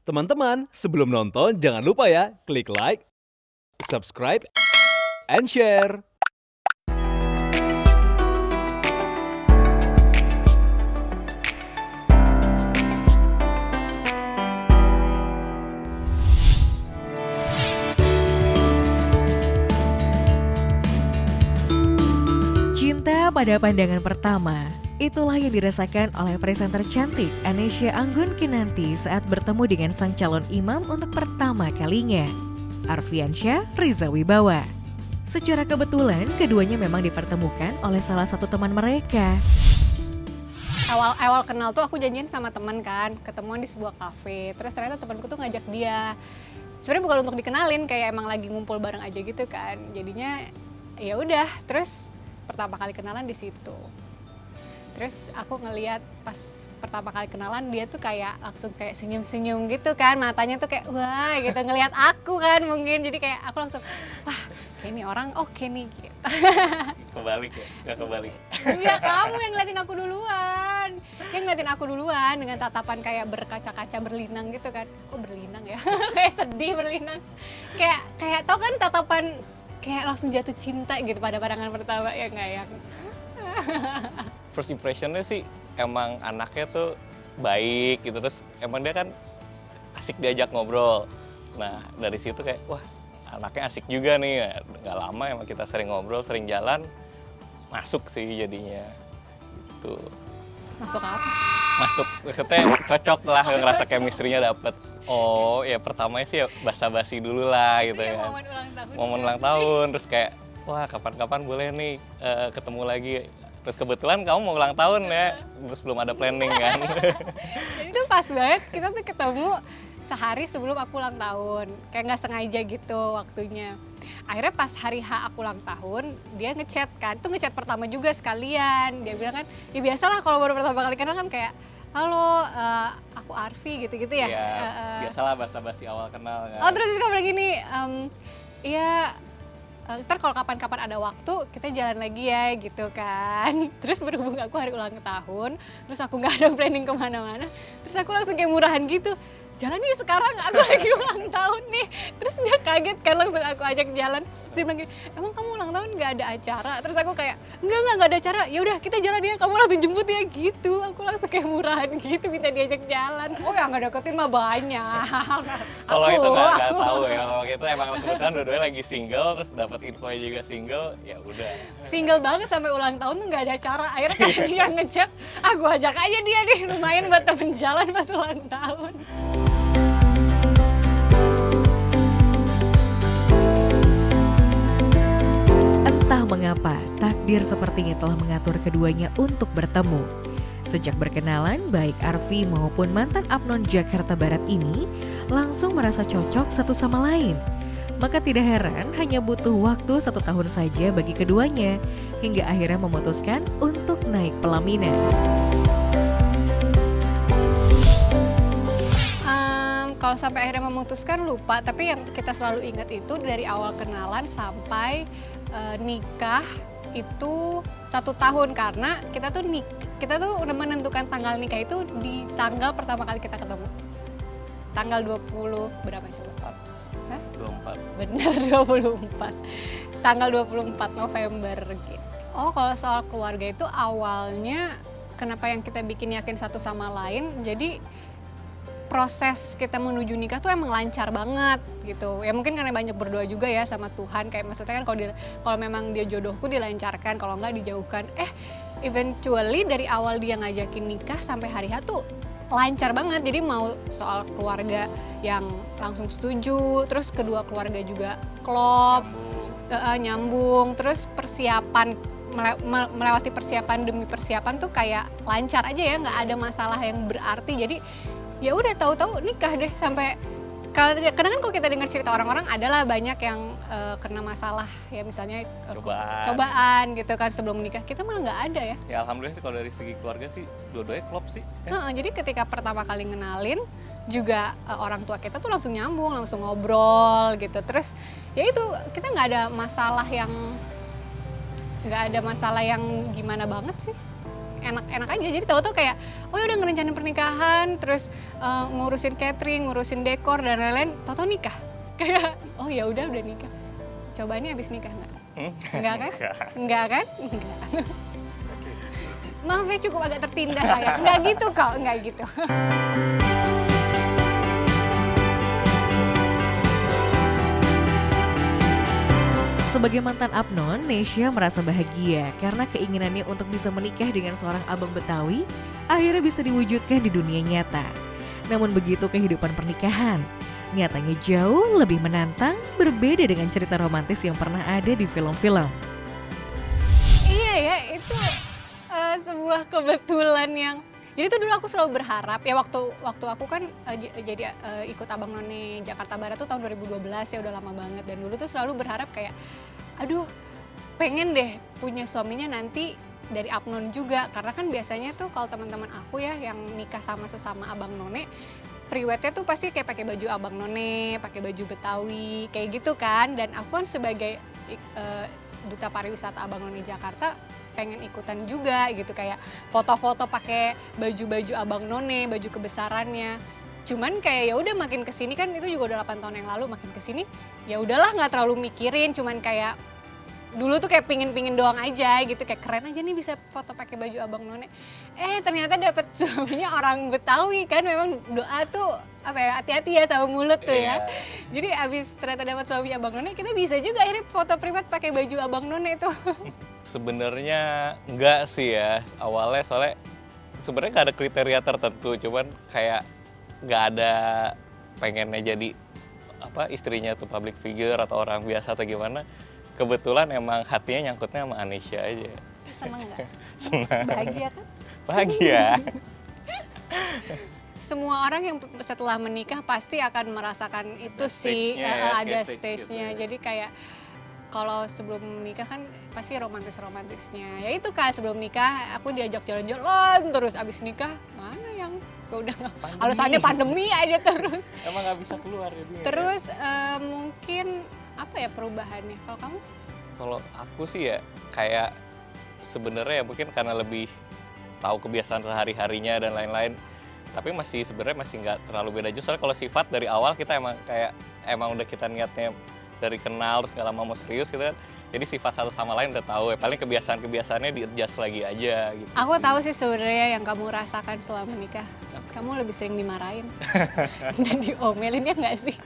Teman-teman, sebelum nonton jangan lupa ya, klik like, subscribe, and share. Cinta pada pandangan pertama, itulah yang dirasakan oleh presenter cantik Anesya Anggun Kinanti saat bertemu dengan sang calon imam untuk pertama kalinya, Arfiansyah Riza Wibawa. Secara kebetulan, keduanya memang dipertemukan oleh salah satu teman mereka. Awal kenal tuh aku janjian sama teman kan, ketemuan di sebuah kafe. Terus ternyata temanku tuh ngajak dia. Sebenarnya bukan untuk dikenalin, kayak emang lagi ngumpul bareng aja gitu kan. Jadinya ya udah, terus pertama kali kenalan di situ. Terus aku ngeliat pas pertama kali kenalan dia tuh kayak langsung kayak senyum-senyum gitu kan, matanya tuh kayak wah gitu ngelihat aku kan mungkin, jadi kayak aku langsung wah kayak ini orang oke nih gitu. Kebalik ya? Nggak kebalik? Iya kamu yang ngeliatin aku duluan, dia ngeliatin aku duluan dengan tatapan kayak berkaca-kaca berlinang gitu kan. Kok berlinang ya? Kayak sedih berlinang. Kayak tau kan tatapan kayak langsung jatuh cinta gitu pada pandangan pertama ya nggak ya? First impressionnya sih emang anaknya tuh baik gitu, terus emang dia kan asik diajak ngobrol. Nah dari situ kayak wah anaknya asik juga nih, nggak lama emang kita sering ngobrol, sering jalan, masuk sih jadinya. Tuh. Masuk apa? Masuk, katanya cocok lah, ngerasa chemistry-nya dapet. Oh ya pertamanya sih ya basa-basi dulu lah gitu Iya, ya. momen ulang tahun. Momen ulang tahun, terus kayak wah kapan-kapan boleh nih ketemu lagi. Terus kebetulan kamu mau ulang tahun ya, terus belum ada planning kan. Dan itu pas banget, kita tuh ketemu sehari sebelum aku ulang tahun. Kayak nggak sengaja gitu waktunya. Akhirnya pas hari H aku ulang tahun, dia ngechat kan. Itu ngechat pertama juga sekalian. Dia bilang kan, ya biasalah kalau baru pertama kali kenal kan kayak, halo aku Arfi gitu-gitu ya. Iya, biasalah basa-basi awal kenal kan. Oh terus kamu bilang gini, iya ntar kalau kapan-kapan ada waktu kita jalan lagi ya gitu kan. Terus berhubung aku hari ulang tahun, terus aku gak ada planning kemana-mana, terus aku langsung kayak murahan gitu, jalan nih sekarang aku lagi ulang tahun nih. Terus dia kaget kan, langsung aku ajak jalan. Terus dia bilang gini, emang kamu ulang tahun gak ada acara? Terus aku kayak enggak ada acara, ya udah kita jalan ya, kamu langsung jemput ya gitu. Aku langsung kayak murahan gitu minta diajak jalan. Oh yang gak deketin mah banyak. Kalau itu nggak tahu ya, kalau itu emang kebetulan dua-duanya lagi single, terus dapat infonya juga single, ya udah. Single banget sampai ulang tahun tuh gak ada acara. Akhirnya kayak dia ngechat, aku ajak aja dia nih, lumayan buat temen jalan pas ulang tahun. Entah mengapa, takdir sepertinya telah mengatur keduanya untuk bertemu. Sejak berkenalan, baik Arfi maupun mantan Apnon Jakarta Barat ini langsung merasa cocok satu sama lain. Maka tidak heran hanya butuh waktu 1 tahun saja bagi keduanya, hingga akhirnya memutuskan untuk naik pelaminan. Kalau sampai akhirnya memutuskan lupa, tapi yang kita selalu ingat itu dari awal kenalan sampai nikah itu 1 tahun, karena kita tuh udah menentukan tanggal nikah itu di tanggal pertama kali kita ketemu. Tanggal 20 berapa coba? Hah? 24. Bener 24. Tanggal 24 November gitu. Oh, kalau soal keluarga itu awalnya kenapa yang kita bikin yakin satu sama lain, jadi proses kita menuju nikah tuh emang lancar banget gitu. Ya mungkin karena banyak berdoa juga ya sama Tuhan, kayak maksudnya kan kalau memang dia jodohku dilancarkan, kalau enggak dijauhkan. Eventually dari awal dia ngajakin nikah sampai hari H tuh lancar banget. Jadi mau soal keluarga yang langsung setuju, terus kedua keluarga juga klop, nyambung, terus persiapan melewati persiapan demi persiapan tuh kayak lancar aja ya, nggak ada masalah yang berarti. Jadi ya udah tahu-tahu nikah deh. Sampai kadang kan kalau kita dengar cerita orang-orang adalah banyak yang kena masalah ya, misalnya cobaan gitu kan sebelum menikah. Kita malah nggak ada ya. Ya alhamdulillah sih kalau dari segi keluarga sih dua-duanya klop sih. Jadi ketika pertama kali ngenalin juga orang tua kita tuh langsung nyambung, langsung ngobrol gitu. Terus ya itu kita nggak ada masalah yang gimana banget sih. enak-enak aja. Jadi tahu-tahu kayak oh ya udah ngerencanain pernikahan, terus ngurusin catering, ngurusin dekor dan lain-lain, tahu-tahu nikah. Kayak oh ya udah nikah. Coba ini habis nikah nggak? Enggak kan? Enggak kan? Enggak. Maaf ya cukup agak tertindas saya. Enggak gitu kok, enggak gitu. Sebagai mantan Apnon, Nesya merasa bahagia karena keinginannya untuk bisa menikah dengan seorang abang Betawi akhirnya bisa diwujudkan di dunia nyata. Namun begitu kehidupan pernikahan, nyatanya jauh lebih menantang, berbeda dengan cerita romantis yang pernah ada di film-film. Iya ya, itu sebuah kebetulan yang jadi tuh dulu aku selalu berharap ya waktu aku kan jadi ikut Abang None Jakarta Barat tuh tahun 2012 ya udah lama banget, dan dulu tuh selalu berharap kayak aduh pengen deh punya suaminya nanti dari Apnon juga, karena kan biasanya tuh kalau teman-teman aku ya yang nikah sama sesama Abang None priwetnya tuh pasti kayak pakai baju Abang None, pakai baju Betawi kayak gitu kan, dan aku kan sebagai duta pariwisata Abang None Jakarta pengen ikutan juga gitu, kayak foto-foto pakai baju-baju Abang None, baju kebesarannya. Cuman kayak ya udah makin kesini kan itu juga udah 8 tahun yang lalu, makin kesini ya udahlah nggak terlalu mikirin, cuman kayak dulu tuh kayak pingin doang aja gitu, kayak keren aja nih bisa foto pakai baju Abang None. Ternyata dapet suaminya orang Betawi kan, memang doa tuh apa ya, hati-hati ya sama mulut tuh ya. Jadi abis ternyata dapat suami Abang None, kita bisa juga akhirnya foto privat pakai baju Abang None tuh. Sebenarnya enggak sih ya awalnya, soalnya sebenarnya nggak ada kriteria tertentu, cuman kayak nggak ada pengennya jadi apa istrinya tuh public figure atau orang biasa atau gimana. Kebetulan emang hatinya nyangkutnya sama Anesya aja. Seneng nggak? Senang. Bahagia kan? Bahagia. Semua orang yang setelah menikah pasti akan merasakan itu sih, ada stage-nya. Gitu. Jadi kayak kalau sebelum nikah kan pasti romantis-romantisnya. Ya itu kan sebelum nikah aku diajak jalan-jalan terus, abis nikah mana yang udah nggak, alasannya pandemi aja terus. Emang nggak bisa keluar ya dia. Terus mungkin apa ya perubahannya kalau kamu? Kalau aku sih ya kayak sebenarnya ya mungkin karena lebih tahu kebiasaan sehari-harinya dan lain-lain. Tapi sebenarnya masih nggak terlalu beda. Justru kalau sifat dari awal kita emang udah kita niatnya dari kenal terus nggak lama mau serius gitu kan. Jadi sifat satu sama lain udah tahu ya, paling kebiasaan-kebiasaannya di-adjust lagi aja gitu. Aku tahu sih sebenarnya yang kamu rasakan selama nikah. Kamu lebih sering dimarahin dan diomelin, ya nggak sih?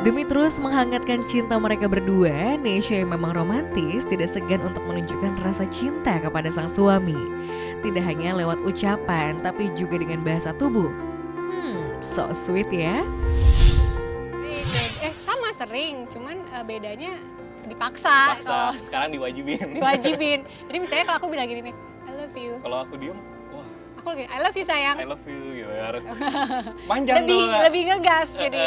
Demi terus menghangatkan cinta mereka berdua, Nesya yang memang romantis tidak segan untuk menunjukkan rasa cinta kepada sang suami. Tidak hanya lewat ucapan, tapi juga dengan bahasa tubuh. So sweet ya. Sama sering, cuman bedanya dipaksa. Kalau sekarang diwajibin. Jadi misalnya kalau aku bilang gini nih, I love you. Kalau aku diem, wah Aku lagi, I love you sayang. I love you gitu harus panjang lebih ngegas. Jadi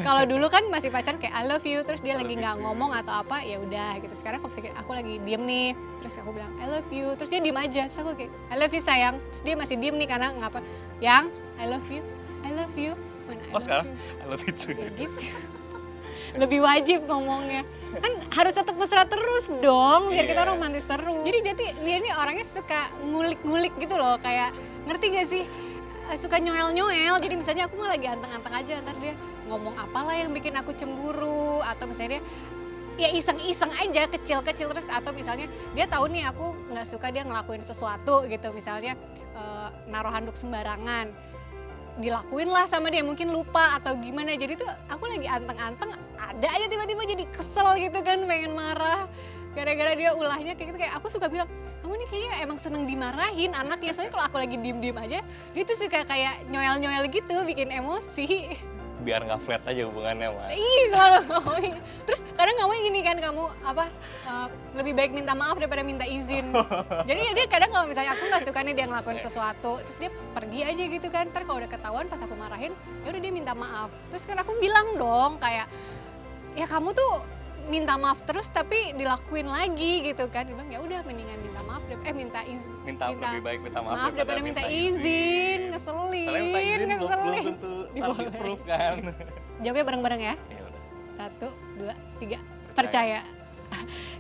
kalau dulu kan masih pacaran kayak I love you, terus dia lagi nggak ngomong atau apa, ya udah gitu. Sekarang aku lagi diem nih, terus aku bilang I love you, terus dia diem aja. Terus aku kayak I love you sayang, terus dia masih diem nih karena ngapa? Yang I love you. Mana I love sekarang you. I love you too. Ya gitu. Lebih wajib ngomongnya. Kan harus tetap mesra terus dong, biar kita romantis terus. Jadi dia nih orangnya suka ngulik-ngulik gitu loh, kayak ngerti gak sih? Suka nyoel-nyoel. Jadi misalnya aku lagi anteng-anteng aja, ntar dia ngomong apalah yang bikin aku cemburu, atau misalnya dia ya iseng-iseng aja, kecil-kecil terus, atau misalnya dia tahu nih aku nggak suka dia ngelakuin sesuatu gitu, misalnya naruh handuk sembarangan, dilakuin lah sama dia, mungkin lupa atau gimana. Jadi tuh aku lagi anteng-anteng, ada aja tiba-tiba jadi kesel gitu kan, pengen marah gara-gara dia ulahnya kayak gitu. Kayak aku suka bilang, kamu nih kayaknya emang seneng dimarahin anaknya, soalnya kalau aku lagi diem-diem aja dia tuh suka kayak nyoel-nyoel gitu, bikin emosi. Biar nggak flat aja hubungannya, Mas. Selalu ngomongin. Terus kadang ngomongin gini kan, kamu lebih baik minta maaf daripada minta izin. Jadi ya dia kadang kalau misalnya aku nggak suka nih dia ngelakuin sesuatu, terus dia pergi aja gitu kan. Ntar kalau udah ketahuan pas aku marahin, ya udah dia minta maaf. Terus kan aku bilang dong kayak, ya kamu tuh minta maaf terus tapi dilakuin lagi gitu kan. Dia bilang ya udah mendingan minta maaf minta izin. Lebih baik minta maaf daripada minta izin. Ngeselin. Soalnya minta izin belum tentu di-approve kan. Jawabnya bareng-bareng ya. Ya udah. 1, 2, 3, percaya.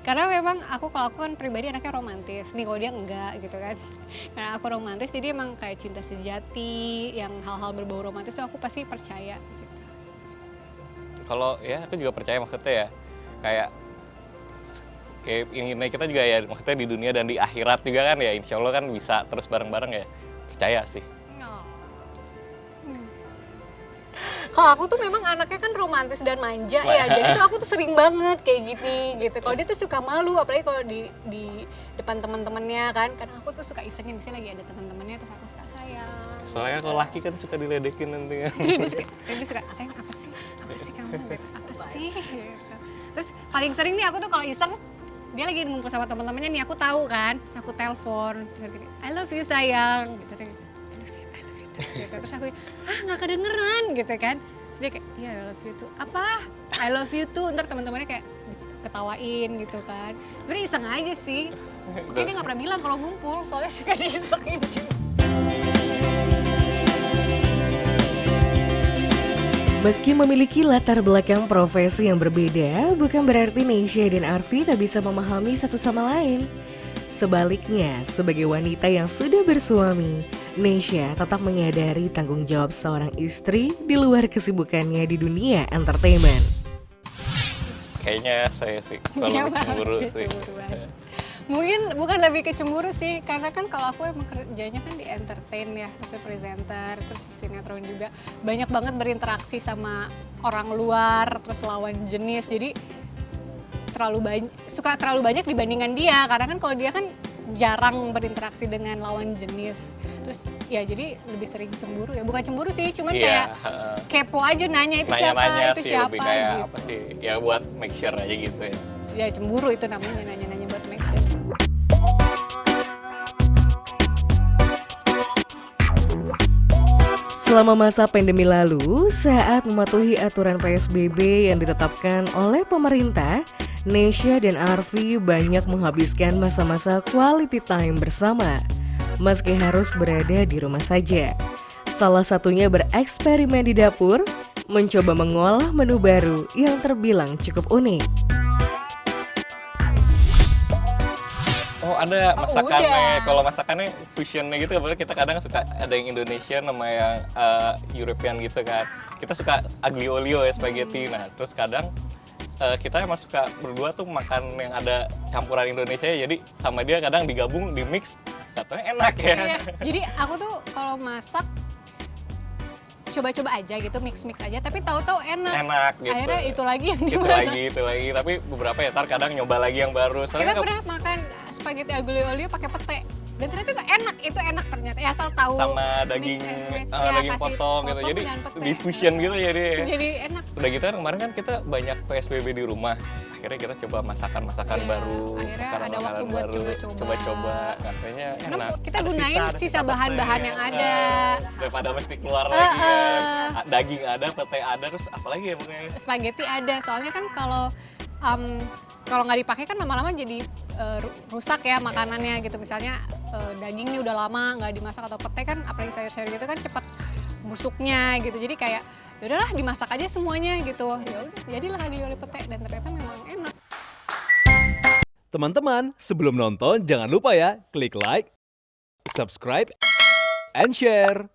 Karena memang kalau aku kan pribadi anaknya romantis, nih kalau dia enggak gitu kan. Karena aku romantis jadi emang kayak cinta sejati, yang hal-hal berbau romantis tuh aku pasti percaya gitu. Kalau ya aku juga percaya maksudnya ya, kayak inginnya kita juga ya maksudnya di dunia dan di akhirat juga kan ya, insya Allah kan bisa terus bareng-bareng ya, percaya sih. Kalau aku tuh memang anaknya kan romantis dan manja ya, jadi tuh aku tuh sering banget kayak gini gitu. Kalau dia tuh suka malu, apalagi kalau di depan teman-temannya kan, karena aku tuh suka isengin, misalnya lagi ada teman-temannya terus aku suka sayang. Soalnya kalau laki kan suka diledekin nanti kan. Terus dia suka sayang apa sih kamu gitu, apa sih gitu. Terus paling sering nih aku tuh kalau iseng dia lagi ngumpul sama teman-temannya nih, aku tahu kan, terus aku telepon, terus aku gini, I love you sayang gitu deh. Gitu. Terus aku nggak kedengeran gitu kan, terus dia kayak iya I love you too, apa I love you too, ntar teman-temannya kayak ketawain gitu kan, sebenarnya iseng aja sih, makanya dia nggak pernah bilang kalau ngumpul, soalnya suka diisengin juga. Meski memiliki latar belakang profesi yang berbeda, bukan berarti Neysha dan Arfi tak bisa memahami satu sama lain. Sebaliknya, sebagai wanita yang sudah bersuami, Neysha tetap menyadari tanggung jawab seorang istri di luar kesibukannya di dunia entertainment. Kayaknya saya sih Iya, kalau cemburu sih. kecemburuan. Mungkin bukan lebih ke cemburu sih, karena kan kalau aku emang kerjanya kan di entertain ya, maksudnya presenter, terus sinetron juga. Banyak banget berinteraksi sama orang luar, terus lawan jenis, jadi suka terlalu banyak dibandingkan dia, karena kan kalau dia kan jarang berinteraksi dengan lawan jenis. Terus ya jadi lebih sering cemburu ya, bukan cemburu sih, cuman kayak kepo aja nanya itu Nanya-nanya siapa, itu sih siapa lebih kayak gitu. apa sih, ya buat make sure aja gitu ya. Ya cemburu itu namanya, nanya-nanya buat make sure. Selama masa pandemi lalu, saat mematuhi aturan PSBB yang ditetapkan oleh pemerintah, Neysha dan Arfi banyak menghabiskan masa-masa quality time bersama, meski harus berada di rumah saja. Salah satunya bereksperimen di dapur, mencoba mengolah menu baru yang terbilang cukup unik. Oh ada masakannya, udah. kalau masakannya fusionnya gitu, apalagi kita kadang suka ada yang Indonesia sama yang European gitu kan. Kita suka aglio olio ya, spaghetti. Nah terus kadang kita emang suka berdua tuh makan yang ada campuran Indonesia ya, jadi sama dia kadang digabung, di mix, katanya enak ya. Iya, jadi aku tuh kalau masak coba-coba aja gitu, mix-mix aja, tapi tahu-tahu enak. Enak gitu. Akhirnya itu lagi yang Itu dimasak. lagi, tapi beberapa ya ntar kadang nyoba lagi yang baru. Kita Soalnya kan pernah makan spaghetti aglio olio pakai pete. Dan ternyata itu enak ternyata. Ya asal tahu sama daging mix and match. sama Ya, daging kasih potong gitu, jadi dan pete. diffusion gitu jadi. Jadi enak. Udah gitu kan kemarin kan kita banyak PSBB di rumah, akhirnya kita coba masakan-masakan Iya, baru, akhirnya makanan-makanan ada waktu buat baru, coba-coba. Rasanya Karena enak. kita Ada gunain ada sisa pete. bahan-bahan yang ada. Daripada mesti keluar lagi kan. Daging ada, pete ada, terus apalagi ya pokoknya. Spaghetti ada, soalnya kan kalau nggak dipakai kan lama-lama jadi rusak ya makanannya gitu. Misalnya daging nih udah lama nggak dimasak, atau pete kan apalagi sayur-sayur gitu kan cepat busuknya gitu. Jadi kayak yaudahlah dimasak aja semuanya gitu. Ya udah jadilah aglio olio pete, dan ternyata memang enak. Teman-teman, sebelum nonton jangan lupa ya klik like, subscribe, and share.